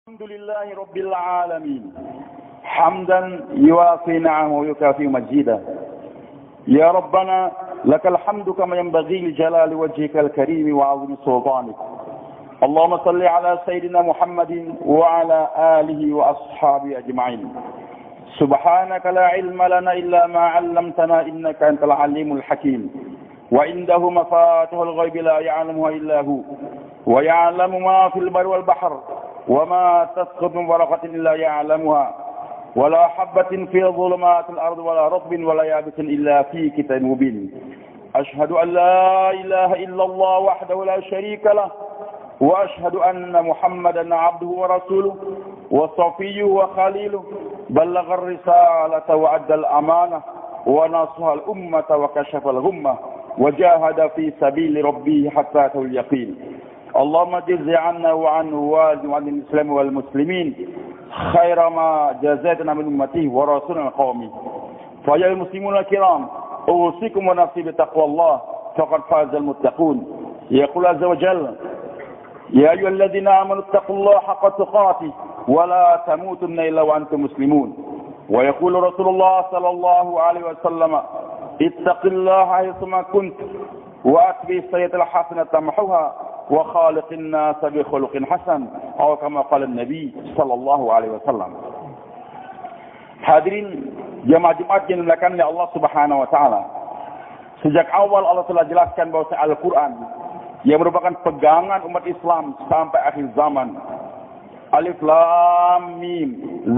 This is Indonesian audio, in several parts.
الحمد لله رب العالمين حمدا يوافي نعمه ويكافئ مجيدا. يا ربنا لك الحمد كما ينبغي لجلال وجهك الكريم وعظيم سلطانك. اللهم صل على سيدنا محمد وعلى آله وأصحابه أجمعين. سبحانك لا علم لنا إلا ما علمتنا إنك أنت العليم الحكيم. وعنده مفاتيح الغيب لا يعلمها إلا هو ويعلم ما في البر والبحر وما تسقط من ورقة إلا يعلمها ولا حبة في ظلمات الأرض ولا رطب ولا يابس إلا في كتاب مبين. أشهد أن لا إله إلا الله وحده لا شريك له وأشهد أن محمدا عبده ورسوله وصفيه وخليله بلغ الرسالة وأدى الأمانة ونصح الأمة وكشف الغمة وجاهد في سبيل ربه حتى أتاه اليقين. اللهم اجز عنا وعنه وعن الإسلام والمسلمين خير ما جزيتنا من أمته ورسولنا قومه. فيا المسلمون الكرام أوصيكم ونفسي بتقوى الله فقد فاز المتقون. يقول عز وجل يا أيها الذين آمنوا اتقوا الله حق تقاته ولا تموتن إلا وأنتم مسلمون. ويقول رسول الله صلى الله عليه وسلم اتق الله حيثما كنت وأتبع السيئة الحسنة تمحوها وخالق الناس بخلق حسن atau kama qala Nabi sallallahu alaihi wasallam. Hadirin jemaah Jumat yang dimuliakan oleh Allah Subhanahu wa taala. Sejak awal Allah telah jelaskan bahwa Al-Qur'an yang merupakan pegangan umat Islam sampai akhir zaman. Alif Lam Mim,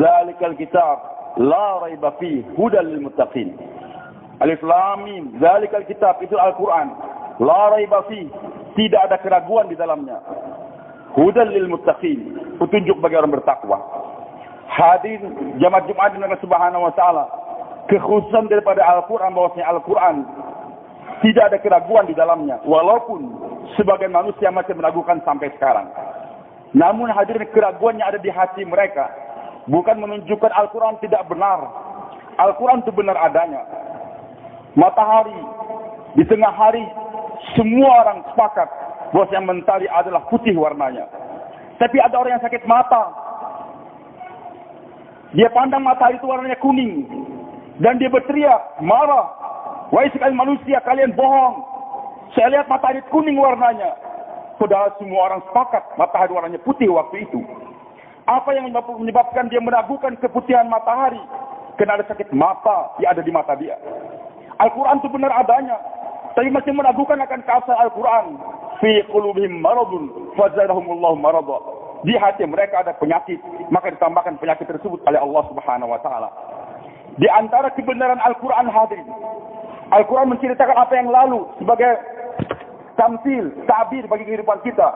zalikal kitab la raiba fihi hudal lil muttaqin. Alif Lam Mim, zalikal kitab itu Al-Qur'an. La raiba fihi, tidak ada keraguan di dalamnya. Hudal lil muttaqin, petunjuk bagi orang bertakwa. Hadir jemaah Jumat dengan Subhanahu wa taala. Kekhususan daripada Al-Qur'an bahwasanya Al-Qur'an tidak ada keraguan di dalamnya, walaupun sebagian manusia masih meragukan sampai sekarang. Namun hadirin, keraguannya ada di hati mereka, bukan menunjukkan Al-Qur'an tidak benar. Al-Qur'an itu benar adanya. Matahari di tengah hari, semua orang sepakat bahwa yang mentari adalah putih warnanya. Tapi ada orang yang sakit mata. Dia pandang matahari itu warnanya kuning. Dan dia berteriak, marah. Wahai sekalian manusia, kalian bohong. Saya lihat matahari kuning warnanya. Padahal semua orang sepakat matahari warnanya putih waktu itu. Apa yang menyebabkan dia meragukan keputihan matahari? Karena ada sakit mata yang ada di mata dia. Al-Quran itu benar adanya, tapi masih meragukan akan keabsahan Al-Quran. Fi qulubihim maradun fazadahumullahu marada. Di hati mereka ada penyakit, maka ditambahkan penyakit tersebut oleh Allah Subhanahu wa taala. Di antara kebenaran Al-Quran hadirin, Al-Quran menceritakan apa yang lalu sebagai tamsil, ta'bir bagi kehidupan kita.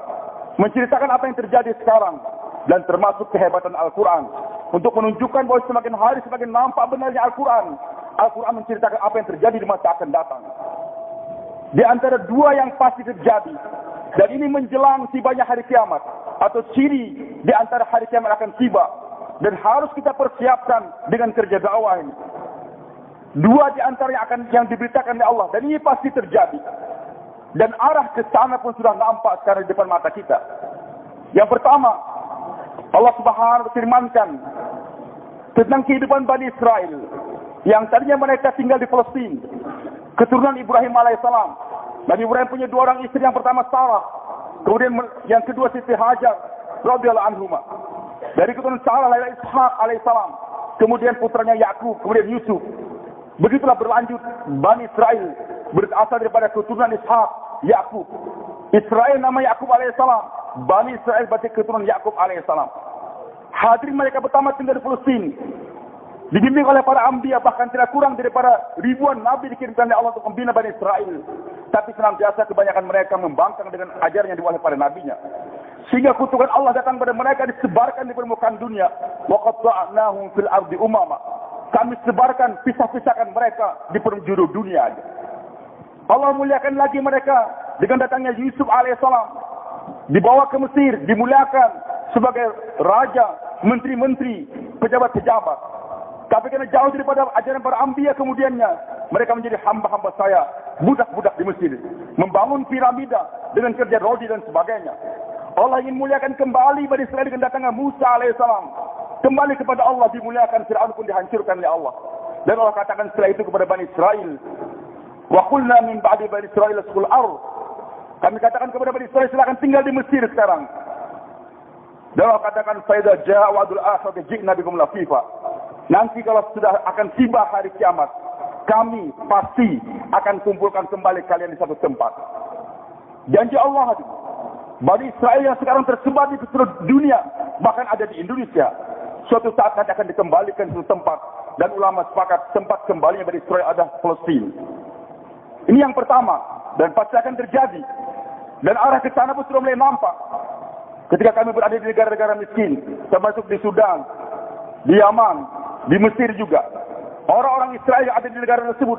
Menceritakan apa yang terjadi sekarang, dan termasuk kehebatan Al-Quran untuk menunjukkan bahwa semakin hari semakin nampak benarnya Al-Quran. Al-Quran menceritakan apa yang terjadi di masa akan datang. Di antara dua yang pasti terjadi, dan ini menjelang tibanya hari kiamat, atau ciri di antara hari kiamat akan tiba, dan harus kita persiapkan dengan kerja dakwah ini. Dua di antara yang diberitakan oleh Allah, dan ini pasti terjadi. Dan arah ke sana pun sudah nampak sekarang di depan mata kita. Yang pertama, Allah Subhanahu wa taala firmankan tentang kehidupan Bani Israel yang tadinya mereka tinggal di Palestina, keturunan Ibrahim alaihissalam. Nabi Ibrahim punya dua orang istri, yang pertama Sarah, kemudian yang kedua Siti Hajar radhiyallahu anhuma. Dari keturunan Sarah lahir Ishak alaihissalam, kemudian putranya Yakub, kemudian Yusuf. Begitulah berlanjut Bani Israel berasal daripada keturunan Ishak, Yakub. Israel nama Yakub alaihissalam, Bani Israel berarti keturunan Yakub alaihissalam. Hadirin, mereka pertama tinggal di Palestina, dibimbing oleh para anbiya, bahkan tidak kurang daripada ribuan nabi dikirimkan oleh Allah untuk membina Bani Israel. Tapi senantiasa kebanyakan mereka membangkang dengan ajaran yang diwahyai pada nabinya. Sehingga kutukan Allah datang pada mereka, disebarkan di permukaan dunia. Wa qatta'nahum fil ardi umama. Kami sebarkan, pisah-pisahkan mereka di penjuru dunia aja. Allah muliakan lagi mereka dengan datangnya Yusuf alaihissalam. Dibawa ke Mesir, dimuliakan sebagai raja, menteri-menteri, pejabat-pejabat. Tapi karena jauh daripada ajaran para anbiya, kemudiannya mereka menjadi hamba-hamba saya, budak-budak di Mesir, membangun piramida dengan kerja rodi dan sebagainya. Allah ingin muliakan kembali Bani Israel dengan datangnya Musa alaihissalam. Kembali kepada Allah, dimuliakan. Fir'aun pun dihancurkan oleh Allah. Dan Allah katakan setelah itu kepada Bani Israel, wa qulna min ba'di Bani Israel uskul ardh. Kami katakan kepada Bani Israel, silakan tinggal di Mesir sekarang. Dan Allah katakan, fa idza jaa wa'dul akhirati ji'na bikum lafifa. Nanti kalau sudah akan tiba hari kiamat, kami pasti akan kumpulkan kembali kalian di satu tempat. Janji Allah itu. Bani Israel yang sekarang tersebar di seluruh dunia, bahkan ada di Indonesia, suatu saat nanti akan dikembalikan ke tempat. Dan ulama sepakat tempat kembalinya Bani Israel adalah Palestina. Ini yang pertama, dan pasti akan terjadi. Dan arah ke sana pun sudah mulai nampak. Ketika kami berada di negara-negara miskin, termasuk di Sudan, di Yaman, di Mesir juga. Orang-orang Israel yang ada di negara tersebut,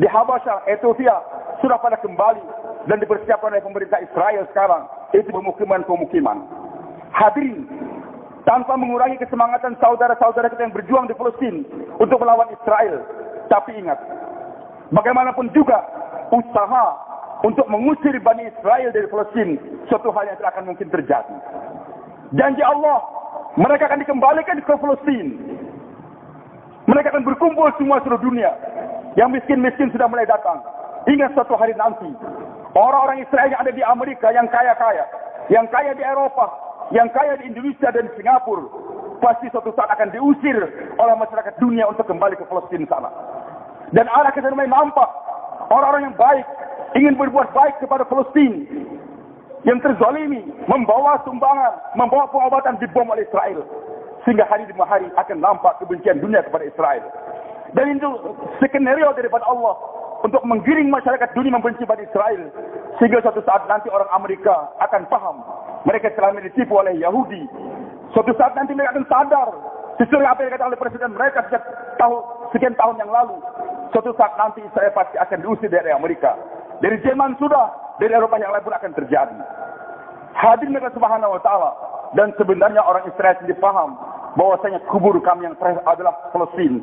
di Habasyah, Ethiopia, sudah pada kembali dan dipersiapkan oleh pemerintah Israel sekarang. Itu pemukiman-pemukiman. Hadirin, tanpa mengurangi kesemangatan saudara-saudara kita yang berjuang di Palestina untuk melawan Israel. Tapi ingat, bagaimanapun juga usaha untuk mengusir Bani Israel dari Palestina, suatu hal yang tidak akan mungkin terjadi. Janji Allah, mereka akan dikembalikan ke Palestina. Mereka akan berkumpul semua seluruh dunia. Yang miskin-miskin sudah mulai datang. Ingat suatu hari nanti, orang-orang Israel yang ada di Amerika, yang kaya-kaya, yang kaya di Eropa, yang kaya di Indonesia dan Singapura, pasti suatu saat akan diusir oleh masyarakat dunia untuk kembali ke Palestina sana. Dan arah ke sana nampak. Orang-orang yang baik, ingin berbuat baik kepada Palestina, yang terzalimi, membawa sumbangan, membawa pengobatan dibom oleh Israel. Sehingga hari demi hari akan nampak kebencian dunia kepada Israel. Dan itu skenario daripada Allah untuk menggiring masyarakat dunia membenci pada Israel. Sehingga suatu saat nanti orang Amerika akan paham mereka selama ini ditipu oleh Yahudi. Suatu saat nanti mereka akan sadar sesuai apa yang dikatakan oleh presiden mereka sejak sekian tahun yang lalu. Suatu saat nanti Israel pasti akan diusir dari Amerika. Dari Jerman sudah, dari Eropa yang lain pun akan terjadi. Hadirin Allah Subhanahu wa taala, dan sebenarnya orang Israel sendiri paham bahwasanya kubur kami yang terakhir adalah Palestina.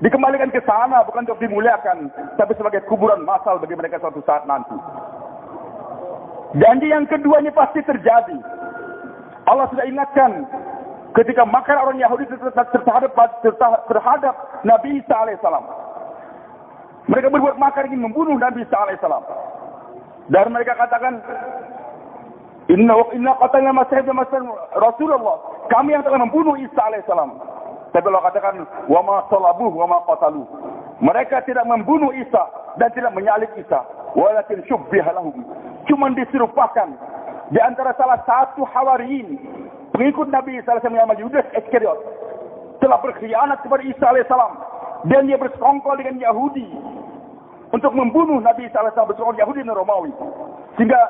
Dikembalikan ke sana bukan untuk dimuliakan, tapi sebagai kuburan massal bagi mereka suatu saat nanti. Janji yang keduanya pasti terjadi. Allah sudah ingatkan ketika makar orang Yahudi terhadap Nabi Isa alaihissalam. Mereka berbuat makar ingin membunuh Nabi Isa alaihissalam. Dan mereka katakan, Inna qatalna Masih Rasulullah. Kami yang telah membunuh Isa alaihissalam. Tapi Allah katakan, wa ma salabuh wa ma qataluh. Mereka tidak membunuh Isa dan tidak menyalib Isa, walakin syubbiha lahum. Cuma diserupakan di antara salah satu hawariyin, pengikut Nabi Isa alaihissalam yang Yudas Iskariot, telah berkhianat kepada Isa alaihissalam, dan dia bersekongkol dengan Yahudi untuk membunuh Nabi Isa alaihissalam, bersekongkol Yahudi dan Romawi. Sehingga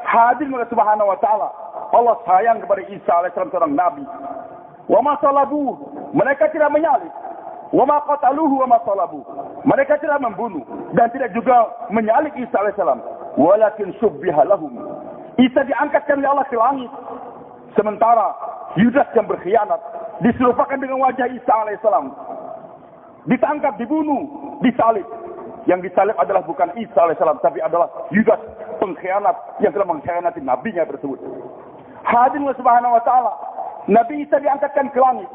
hadir Allah Subhanahu wa taala, Allah sayang kepada Isa alaihissalam seorang nabi. Wa ma salabuh, mereka tidak menyalib. Wa ma qataluhu wa ma salabuh, mereka tidak membunuh dan tidak juga menyalib Isa alaihissalam. Walakin syubbiha lahum. Isa diangkatkan oleh Allah ke langit. Sementara Yudas yang berkhianat diserupakan dengan wajah Isa alaihissalam. Ditangkap, dibunuh, disalib. Yang disalib adalah bukan Isa alaihissalam, tapi adalah Yudas, pengkhianat yang telah mengkhianati nabinya tersebut. Hadirin Subhanahu wa taala, Nabi Isa diangkatkan ke langit.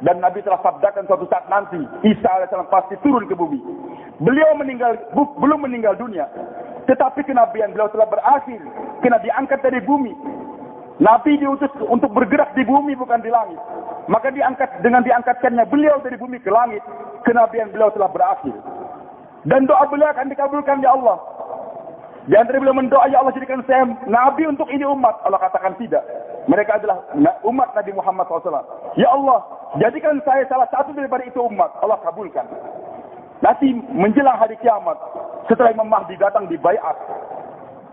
Dan Nabi telah sabdakan suatu saat nanti Isa alaihissalam pasti turun ke bumi. Beliau belum meninggal dunia, tetapi kenabian beliau telah berakhir, karena diangkat dari bumi. Nabi diutus untuk bergerak di bumi bukan di langit. Maka dengan diangkatkannya beliau dari bumi ke langit, kenabian beliau telah berakhir. Dan doa beliau akan dikabulkan ya Allah. Di antara beliau mendoa, ya Allah jadikan saya nabi untuk ini umat. Allah katakan tidak. Mereka adalah umat Nabi Muhammad SAW. Ya Allah, jadikan saya salah satu daripada itu umat. Allah kabulkan. Nanti menjelang hari kiamat, setelah Imam Mahdi datang di Baiat,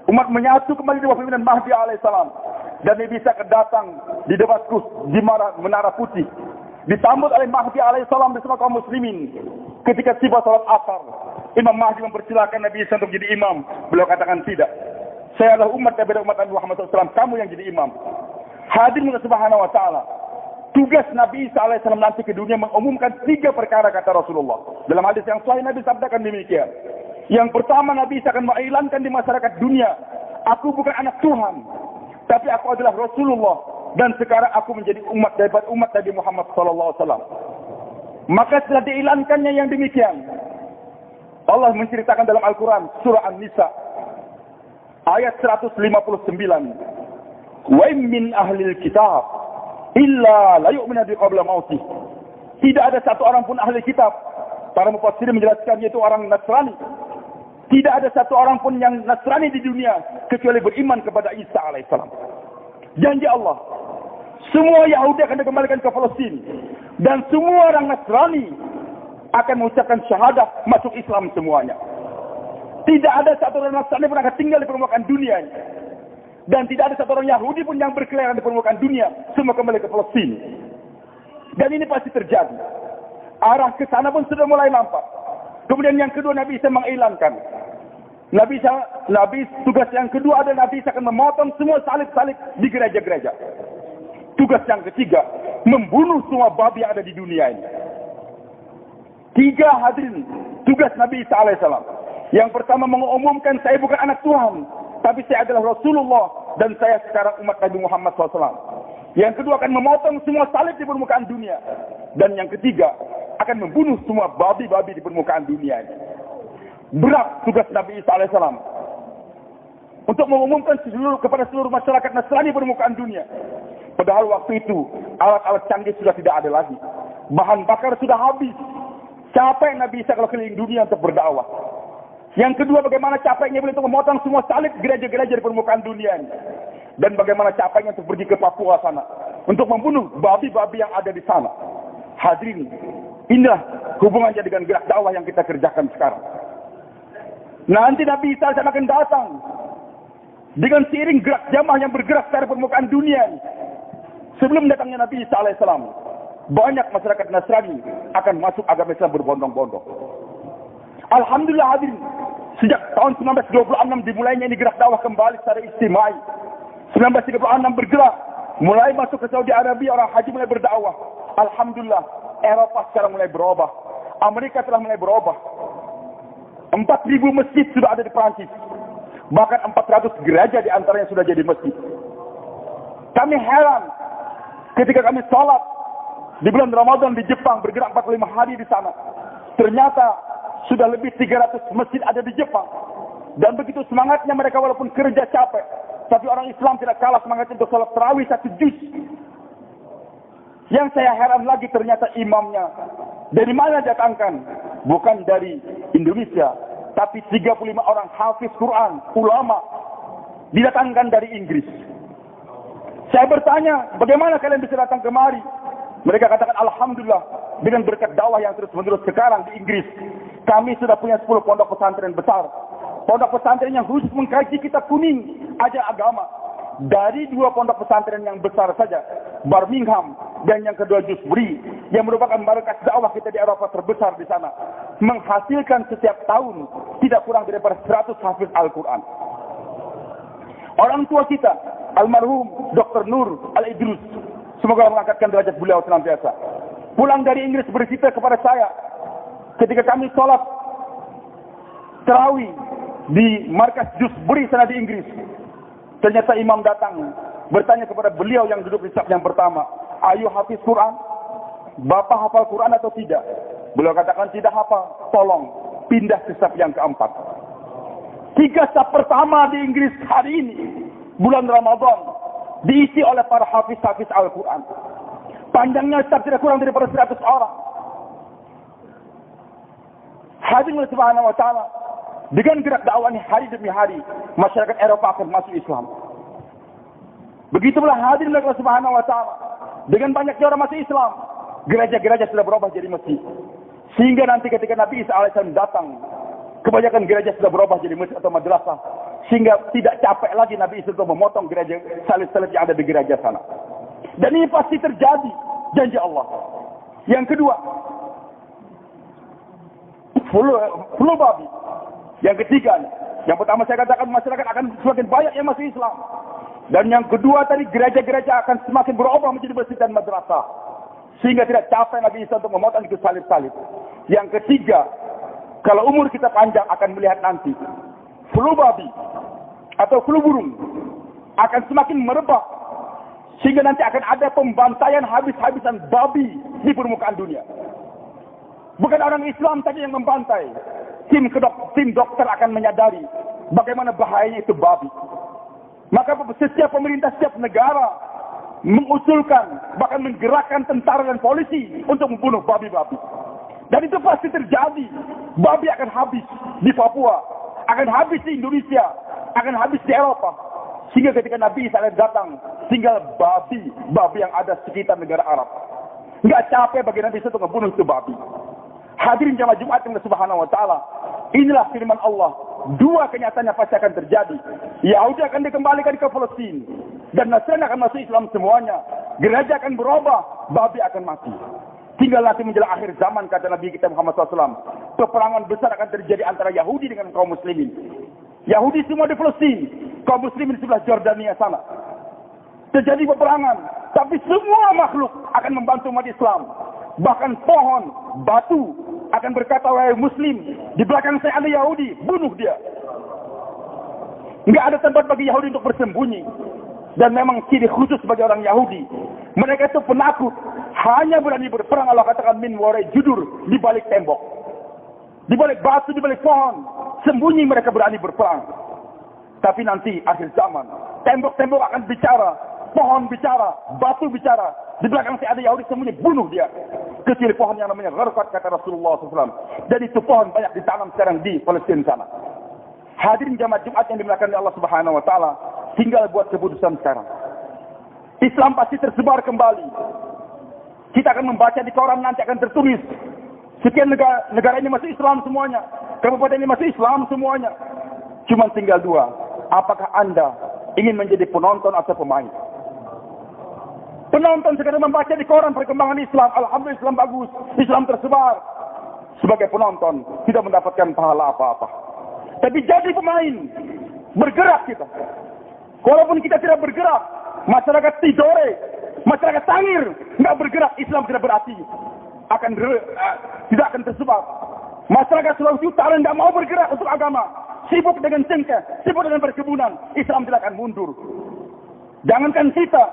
umat menyatu kembali di bawah pimpinan Mahdi alaihissalam. Dan Nabi Isa datang di Damaskus, di Menara Putih, disambut oleh Mahdi alaihissalam bersama kaum muslimin. Ketika tiba salat asar, Imam Mahdi mempersilakan Nabi Isa untuk jadi imam. Beliau katakan tidak. Saya adalah umat daripada umat Nabi Muhammad SAW. Kamu yang jadi imam. Hadirin Subhanahu wa taala. Tugas Nabi Isa alaihissalam nanti ke dunia mengumumkan 3 perkara kata Rasulullah. Dalam hadis yang sahih Nabi sabdakan demikian. Yang pertama, Nabi Isa akan mengiklankan di masyarakat dunia, aku bukan anak Tuhan, Tapi aku adalah Rasulullah dan sekarang aku menjadi umat daripada umat Nabi Muhammad sallallahu alaihi wasallam. Maka setelah diiklankannya yang demikian, Allah menceritakan dalam Al-Quran surah An-Nisa ayat 159. Wa min ahlil kitab illa la yu'minu bi qabla mautih. Tidak ada satu orang pun ahli kitab. Para mufassir menjelaskan yaitu orang Nasrani. Tidak ada satu orang pun yang Nasrani di dunia kecuali beriman kepada Isa alaihissalam. Janji Allah, semua Yahudi akan dikembalikan ke Palestina dan semua orang Nasrani akan mengucapkan syahadah masuk Islam semuanya. Tidak ada satu orang Nasrani pun akan tinggal di permukaan dunia ini. Dan tidak ada satu orang Yahudi pun yang berkeliaran di permukaan dunia. Semua kembali ke Palestina. Dan ini pasti terjadi. Arah ke sana pun sudah mulai nampak. Kemudian yang kedua, Nabi Isa mengilangkan. Nabi tugas yang kedua adalah Nabi Isa akan memotong semua salib-salib di gereja-gereja. Tugas yang ketiga, membunuh semua babi yang ada di dunia ini. 3 hadirin tugas Nabi Isa alaihissalam. Yang pertama mengumumkan saya bukan anak Tuhan, tapi saya adalah Rasulullah dan saya sekarang umat Nabi Muhammad SAW. Yang kedua akan memotong semua salib di permukaan dunia. Dan yang ketiga akan membunuh semua babi-babi di permukaan dunia ini. Berat tugas Nabi Isa alaihissalam untuk mengumumkan kepada seluruh masyarakat Nasrani di permukaan dunia. Padahal waktu itu alat-alat canggih sudah tidak ada lagi. Bahan bakar sudah habis. Capek Nabi Isa kalau keliling dunia untuk berdakwah. Yang kedua, bagaimana capeknya beliau untuk memotong semua salib gereja-gereja di permukaan dunia ini. Dan bagaimana capeknya untuk pergi ke Papua sana. Untuk membunuh babi-babi yang ada di sana. Hadirin, inilah hubungannya dengan gerak dakwah yang kita kerjakan sekarang. Nanti Nabi Isa akan datang. Dengan seiring gerak jamaah yang bergerak dari permukaan dunia ini. Sebelum datangnya Nabi Isa alaihissalam, banyak masyarakat Nasrani akan masuk agama Islam berbondong-bondong. Alhamdulillah hadirin, sejak tahun 1926 dimulainya ini gerak dakwah kembali secara istimai. 1936 bergerak, mulai masuk ke Saudi Arabia, orang haji mulai berdakwah. Alhamdulillah, Eropa sekarang mulai berubah. Amerika telah mulai berubah. 4.000 masjid sudah ada di Perancis. Bahkan 400 gereja di antaranya sudah jadi masjid. Kami heran ketika kami sholat di bulan Ramadan di Jepang, bergerak 45 hari di sana. Ternyata sudah lebih 300 masjid ada di Jepang. Dan begitu semangatnya mereka walaupun kerja capek. Tapi orang Islam tidak kalah semangatnya untuk sholat tarawih 1 juz. Yang saya heran lagi ternyata imamnya dari mana datangkan? Bukan dari Indonesia. Tapi 35 orang hafiz Quran, ulama. Didatangkan dari Inggris. Saya bertanya, bagaimana kalian bisa datang kemari? Mereka katakan, Alhamdulillah, dengan berkat dakwah yang terus-menerus sekarang di Inggris, kami sudah punya 10 pondok pesantren besar. Pondok pesantren yang khusus mengkaji kitab kuning, ajar agama. Dari 2 pondok pesantren yang besar saja, Birmingham dan yang kedua Dewsbury, yang merupakan markas dakwah kita di Eropa terbesar di sana, menghasilkan setiap tahun tidak kurang daripada 100 hafiz Al-Quran. Orang tua kita, almarhum Dr. Nur Al-Idrus, semoga Allah mengangkatkan derajat beliau senantiasa, pulang dari Inggris bercerita kepada saya, ketika kami sholat tarawih di markas Dewsbury sana di Inggris, ternyata imam datang bertanya kepada beliau yang duduk di saf yang pertama, ayo hafiz Quran? Bapak hafal Quran atau tidak? Beliau katakan tidak hafal. Tolong pindah ke saf yang keempat. 3 saf pertama di Inggris hari ini, bulan Ramadan, diisi oleh para hafiz-hafiz Al-Quran. Panjangnya saf tidak kurang daripada 100 orang. Hadirin subhanahu wa ta'ala, dengan gerak dakwah ini hari demi hari, masyarakat Eropa akan masuk Islam. Begitulah hadirin Allah subhanahu wa ta'ala, dengan banyaknya orang masuk Islam, gereja-gereja sudah berubah jadi masjid. Sehingga nanti ketika Nabi Isa alaihissalam datang, kebanyakan gereja sudah berubah jadi masjid atau madrasah. Sehingga tidak capek lagi Nabi Isa untuk memotong gereja salib-salib yang ada di gereja sana. Dan ini pasti terjadi, janji Allah. Yang kedua, flu babi. Yang ketiga, yang pertama saya katakan masyarakat akan semakin banyak yang masuk Islam. Dan yang kedua tadi, gereja-gereja akan semakin berubah menjadi masjid dan madrasah. Sehingga tidak capek Nabi Isa untuk memotong itu salib-salib. Yang ketiga, kalau umur kita panjang akan melihat nanti flu babi atau flu burung akan semakin merebak. Sehingga nanti akan ada pembantaian habis-habisan babi di permukaan dunia. Bukan orang Islam saja yang membantai. Tim dokter akan menyadari bagaimana bahayanya itu babi. Maka setiap pemerintah, setiap negara mengusulkan, bahkan menggerakkan tentara dan polisi untuk membunuh babi-babi. Dan itu pasti terjadi. Babi akan habis di Papua, akan habis di Indonesia, akan habis di Eropa. Sehingga ketika Nabi Isa datang, tinggal babi yang ada sekitar negara Arab. Enggak capek bagi Nabi Isa untuk membunuh itu babi. Hadirin jamaah Jumat yang Subhanahu wa taala, inilah firman Allah. Dua kenyataannya pasti akan terjadi. Yahudi akan dikembalikan ke Palestina dan Nasrani akan masuk Islam semuanya. Gereja akan berubah, babi akan mati. Tinggal nanti menjelang akhir zaman, kata Nabi kita Muhammad SAW, peperangan besar akan terjadi antara Yahudi dengan kaum muslimin. Yahudi semua di Palestina, kaum muslimin di sebelah Jordania sana. Terjadi peperangan, tapi semua makhluk akan membantu umat Islam. Bahkan pohon, batu akan berkata, wahai muslim, di belakang saya ada Yahudi, bunuh dia. Enggak ada tempat bagi Yahudi untuk bersembunyi. Dan memang ciri khusus bagi orang Yahudi, mereka itu penakut, hanya berani berperang. Allah katakan min warai judur, di balik tembok, di balik batu, di balik pohon, sembunyi mereka berani berperang. Tapi nanti akhir zaman, tembok-tembok akan bicara, pohon bicara, batu bicara. Di belakang saya ada Yahudi, sembunyi, bunuh dia. Kecil pohon yang namanya gharqad, kata Rasulullah SAW. Dan itu pohon banyak ditanam sekarang di Palestina sana. Hadirin jamaah Jumat yang dimuliakan oleh Allah Subhanahu wa taala, tinggal buat keputusan sekarang. Islam pasti tersebar kembali. Kita akan membaca di koran, nanti akan tertulis sekian negara ini masih Islam semuanya, kabupaten ini masih Islam semuanya. Cuma tinggal dua, apakah Anda ingin menjadi penonton atau pemain? Penonton sekedar membaca di koran perkembangan Islam, alhamdulillah Islam bagus, Islam tersebar. Sebagai penonton tidak mendapatkan pahala apa-apa. Tapi jadi pemain, bergerak kita. Walaupun kita tidak bergerak, masyarakat tidore, masyarakat tangir, nggak bergerak, Islam tidak berarti tidak akan tersebar. Masyarakat Sulawesi Utara nggak mau bergerak untuk agama, sibuk dengan cengkeh, sibuk dengan perkebunan, Islam tidak akan mundur. Jangankan kita,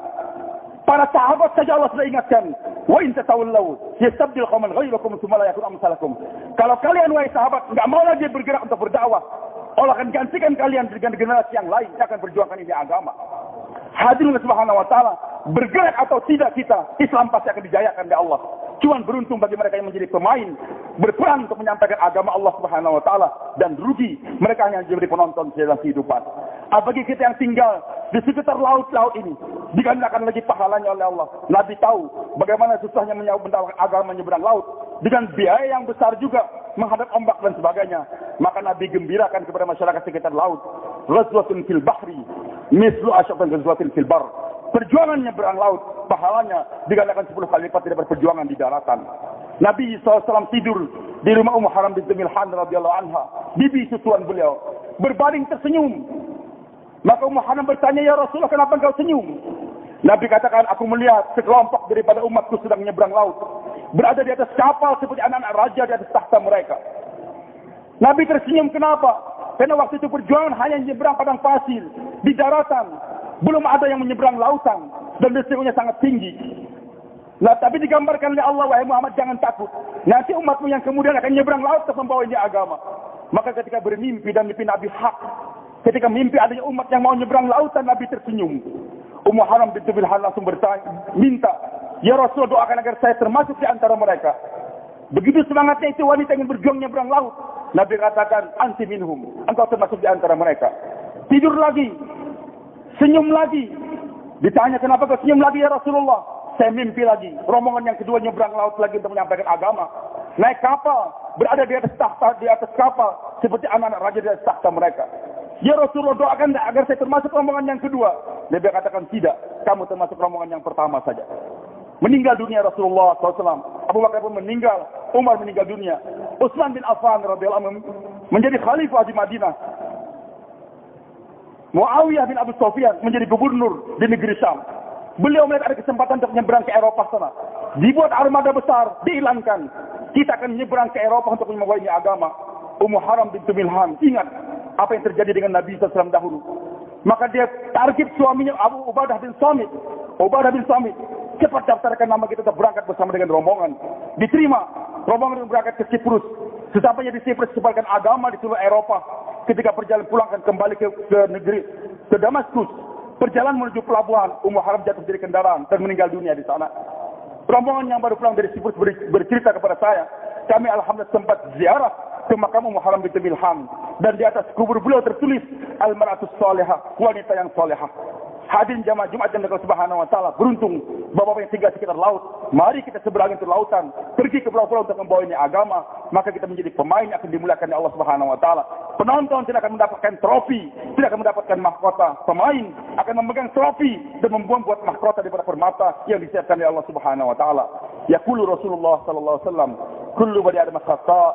para sahabat saja Allah sudah ingatkan, wa in tatawallaw yastabdil qauman ghayrakum tsumma la yakunu amsalakum. Kalau kalian wahai sahabat enggak mau lagi bergerak untuk berdakwah, Allah akan gantikan kalian dengan generasi yang lain yang akan berjuangkan ini agama. Hadirin Subhanahu wa taala, bergerak atau tidak kita, Islam pasti akan dijayakan oleh Allah. Cuman beruntung bagi mereka yang menjadi pemain, berperan untuk menyampaikan agama Allah Subhanahu wa taala, dan rugi mereka yang menjadi penonton dalam kehidupan. Bagi kita yang tinggal di sekitar laut-laut ini, digandakan lagi pahalanya oleh Allah. Nabi tahu bagaimana susahnya menyampaikan agama menyeberang laut dengan biaya yang besar juga, menghadap ombak dan sebagainya. Maka Nabi gembirakan kepada masyarakat sekitar laut, ghazwatun fil bahri mislu asyatan ghazwatin fil bar. Perjuangan nyeberang laut, pahalanya digandakan 10 kali lipat daripada perjuangan di daratan. Nabi SAW tidur di rumah Ummu Haram binti Milhan radhiyallahu anha, bibi susuan beliau, berbaring tersenyum. Maka Ummu Haram bertanya, ya Rasulullah, kenapa engkau senyum? Nabi katakan, aku melihat sekelompok daripada umatku sedang menyeberang laut, berada di atas kapal seperti anak-anak raja di atas takhta mereka. Nabi tersenyum, kenapa? Karena waktu itu perjuangan hanya menyeberang padang pasir di daratan, belum ada yang menyeberang lautan, dan risikonya sangat tinggi. Nah, tapi digambarkan oleh Allah, wahai Muhammad, jangan takut. Nanti umatmu yang kemudian akan menyeberang laut untuk membawa ini agama. Maka ketika bermimpi dan mimpi Nabi hak, ketika mimpi adanya umat yang mau menyeberang lautan, Nabi tersenyum. Ummu Haram binti Milhan langsung minta, ya Rasulullah, doakan agar saya termasuk di antara mereka. Begitu semangatnya itu wanita ingin berjuang menyeberang laut, Nabi katakan, anti minhum, engkau termasuk di antara mereka. Tidur lagi, senyum lagi. Ditanya, kenapa kau senyum lagi ya Rasulullah? Saya mimpi lagi, rombongan yang kedua nyebrang laut lagi untuk menyampaikan agama. Naik kapal, berada di atas tahta, di atas kapal, seperti anak-anak raja di atas tahta mereka. Ya Rasulullah, doakan agar saya termasuk rombongan yang kedua. Nabi katakan, tidak, kamu termasuk rombongan yang pertama saja. Meninggal dunia Rasulullah SAW. Abu Bakar pun meninggal, Umar meninggal dunia. Utsman bin Affan radhiyallahu anhu menjadi khalifah di Madinah. Muawiyah bin Abu Sufyan menjadi gubernur di negeri Syam. Beliau melihat ada kesempatan untuk menyeberang ke Eropa sana. Dibuat armada besar, diiklankan, kita akan menyeberang ke Eropa untuk membawa ini agama. Ummu Haram binti Milhan ingat apa yang terjadi dengan Nabi SAW dahulu. Maka dia target suaminya Abu Ubadah bin Samit. Ubadah bin Samit, cepat daftarkan nama kita berangkat bersama dengan rombongan. Diterima. Rombongan itu berangkat ke Siprus. Sesampainya di Siprus sebarkan agama di seluruh Eropa. Ketika perjalanan pulang kan kembali ke negeri, ke Damaskus. Perjalanan menuju pelabuhan, Ummu Haram jatuh dari kendaraan dan meninggal dunia di sana. Rombongan yang baru pulang dari Siprus bercerita kepada saya, kami alhamdulillah sempat ziarah ke makam Ummu Haram binti Milham, dan di atas kubur beliau tertulis Al-Mar'atus Salihah, wanita yang salihah. Hadirin jamaah Jumat yang Allah Subhanahu wa taala, beruntung bapak-bapak yang tinggal sekitar laut. Mari kita seberangi ke lautan, pergi ke pulau-pulau untuk membawa ini agama, maka kita menjadi pemain yang akan dimuliakan oleh Allah Subhanahu wa taala. Penonton tidak akan mendapatkan trofi, tidak akan mendapatkan mahkota. Pemain akan memegang trofi dan membuat mahkota daripada permata yang disiapkan oleh Allah Subhanahu wa taala. Yaqulu Rasulullah sallallahu alaihi wasallam, kullu bani adam khata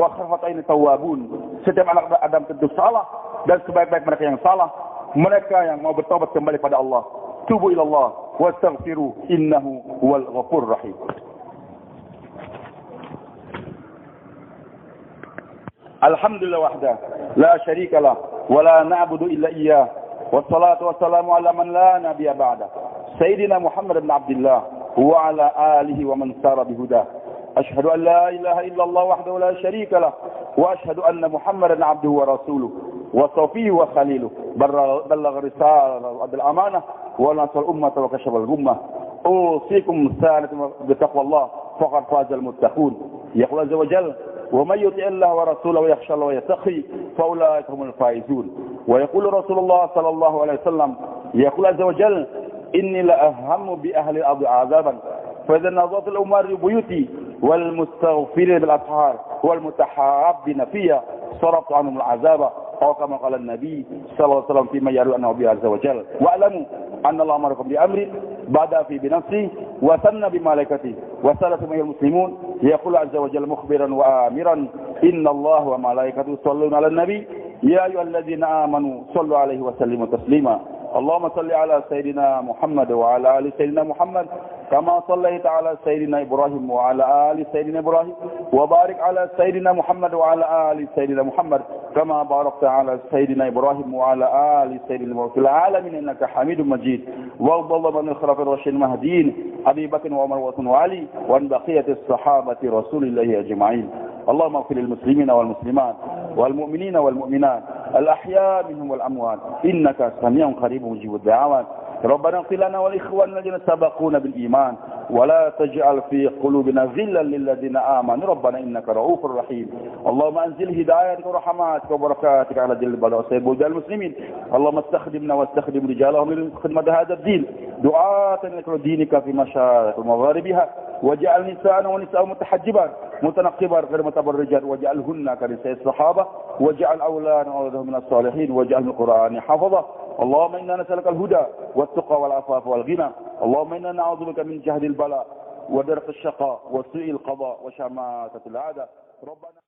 wa khafata'in tawwabun. Setiap anak Adam tentu salah, dan sebaik-baik mereka yang salah mereka yang mau bertobat kembali pada Allah. Tubu ilallah wastaghfiru innahu huwal ghafurur rahim. Alhamdulillah wahdah la syarika lah wa la na'budu illa iyyah. Wassalatu wassalamu ala man la nabiyya ba'da. Sayyidina Muhammad bin Abdullah wa ala alihi wa man sara bihudah. Ashhadu an la ilaha illallah wahdahu la syarika lah wa ashhadu anna Muhammadan 'abduhu wa rasuluhu وصفيه وخليله بلغ رسالة بالأمانة ونصر الأمة وكشف الغمة. أوصيكم ثالث بتقوى الله فقد فاز المتقون. يقول عز وجل ومن يطع الله ورسوله ويخشى الله ويتقي فأولئك هم الفائزون. ويقول رسول الله صلى الله عليه وسلم يقول عز وجل إني لأهم بأهل الأرض عذابا فإذا نظرت الأمار بيوتي والمستغفرين بالأسحار والمتحابين فيها صرفت عنهم العذاب أو كما قال النبي صلى الله عليه وسلم فيما يروي عنه عز وجل. واعلموا أن الله أمركم بأمر بدأ فيه بنفسه وثنى بملائكته وثلث أيها المسلمون يقول عز وجل مخبرا وآمرا إن الله وملائكته يصلون على النبي يا أيها الذين آمنوا صلوا عليه وسلموا تسليما. اللهم صل على سيدنا محمد وعلى آل سيدنا محمد كما صليت على سيدنا إبراهيم وعلى آل سيدنا إبراهيم وبارك على سيدنا محمد وعلى آل سيدنا محمد كما باركت على سيدنا إبراهيم وعلى آل سيدنا إبراهيم في العالمين إنك حميد مجيد. وارض اللهم عن الخلفاء الراشدين المهديين أبي بكر وعمر وعثمان وعلي وعن بقية الصحابة رسول الله أجمعين. اللهم اغفر للمسلمين والمسلمات والمؤمنين والمؤمنات الأحياء منهم والأموات إنك سميع قريب مجيب الدعوات. ربنا اغفر لنا والإخوان الذين سبقونا بالإيمان ولا تجعل في قلوبنا غلا للذين آمنوا ربنا إنك رؤوف رحيم. اللهم أنزل هدايتك ورحماتك وبركاتك على جل البلد وسائر بلدان المسلمين. اللهم استخدمنا واستخدم رجالهم لخدمة هذا الدين دعاة لك دينك في مشارق ومغاربها واجعل نساءنا ونساء متحجبات متنقبات غير متبرجات واجعلهن كنساء الصحابة واجعل أولادهم من الصالحين واجعل من القرآن حفظه. اللهم إنا نسألك الهدى والتقى والعفاف والغنى. اللهم إنا نعوذ بك من جهد البلاء ودرك الشقاء وسوء القضاء وشماتة الأعداء. ربنا